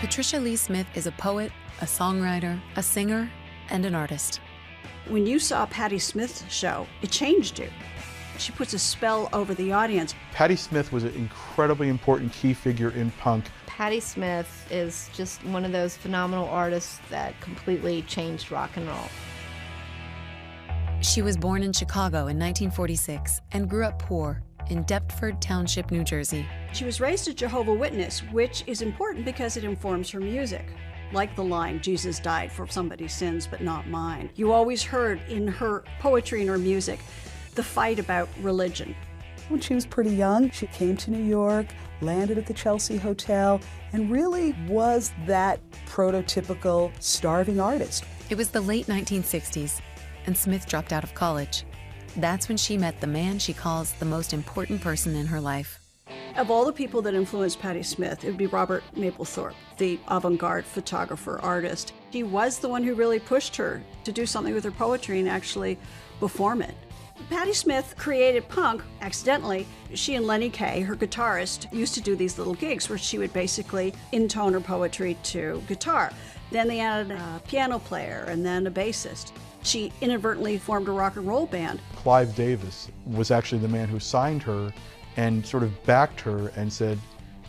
Patricia Lee Smith is a poet, a songwriter, a singer, and an artist. When you saw Patti Smith's show, it changed you. She puts a spell over the audience. Patti Smith was an incredibly important key figure in punk. Patti Smith is just one of those phenomenal artists that completely changed rock and roll. She was born in Chicago in 1946 and grew up poor in Deptford Township, New Jersey. She was raised a Jehovah's Witness, which is important because it informs her music. Like the line, Jesus died for somebody's sins, but not mine. You always heard in her poetry and her music the fight about religion. When she was pretty young, she came to New York, landed at the Chelsea Hotel, and really was that prototypical starving artist. It was the late 1960s, and Smith dropped out of college. That's when she met the man she calls the most important person in her life. Of all the people that influenced Patti Smith, it would be Robert Mapplethorpe, the avant-garde photographer, artist. He was the one who really pushed her to do something with her poetry and actually perform it. Patti Smith created punk accidentally. She and Lenny Kaye, her guitarist, used to do these little gigs where she would basically intone her poetry to guitar. Then they added a piano player and then a bassist. She inadvertently formed a rock and roll band. Clive Davis was actually the man who signed her and sort of backed her and said,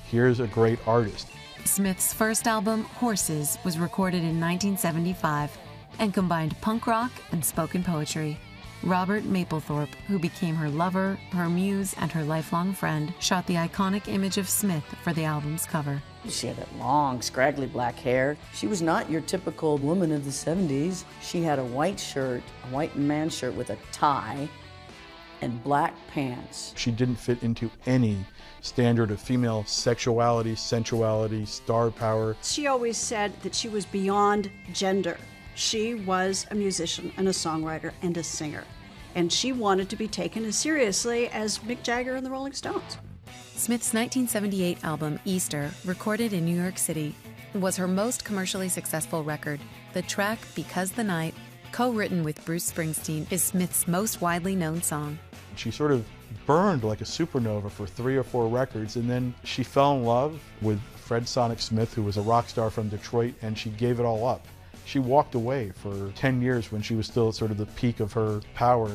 here's a great artist. Smith's first album, Horses, was recorded in 1975 and combined punk rock and spoken poetry. Robert Mapplethorpe, who became her lover, her muse, and her lifelong friend, shot the iconic image of Smith for the album's cover. She had that long, scraggly black hair. She was not your typical woman of the 70s. She had a white shirt, a white man shirt with a tie, and black pants. She didn't fit into any standard of female sexuality, sensuality, star power. She always said that she was beyond gender. She was a musician and a songwriter and a singer, and she wanted to be taken as seriously as Mick Jagger and the Rolling Stones. Smith's 1978 album, Easter, recorded in New York City, was her most commercially successful record. The track, Because the Night, co-written with Bruce Springsteen, is Smith's most widely known song. She sort of burned like a supernova for 3 or 4 records, and then she fell in love with Fred Sonic Smith, who was a rock star from Detroit, and she gave it all up. She walked away for 10 years when she was still at sort of the peak of her power.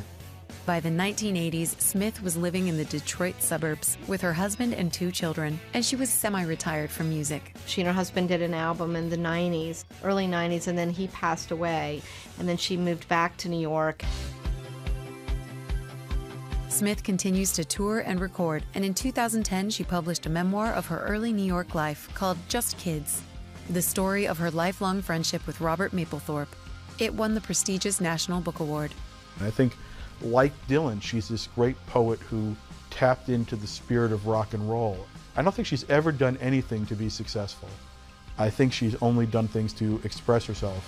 By the 1980s, Smith was living in the Detroit suburbs with her husband and 2 children, and she was semi-retired from music. She and her husband did an album in the 90s, early 90s, and then he passed away. And then she moved back to New York. Smith continues to tour and record, and in 2010, she published a memoir of her early New York life called Just Kids, the story of her lifelong friendship with Robert Mapplethorpe. It won the prestigious National Book Award. And I think, like Dylan, she's this great poet who tapped into the spirit of rock and roll. I don't think she's ever done anything to be successful. I think she's only done things to express herself.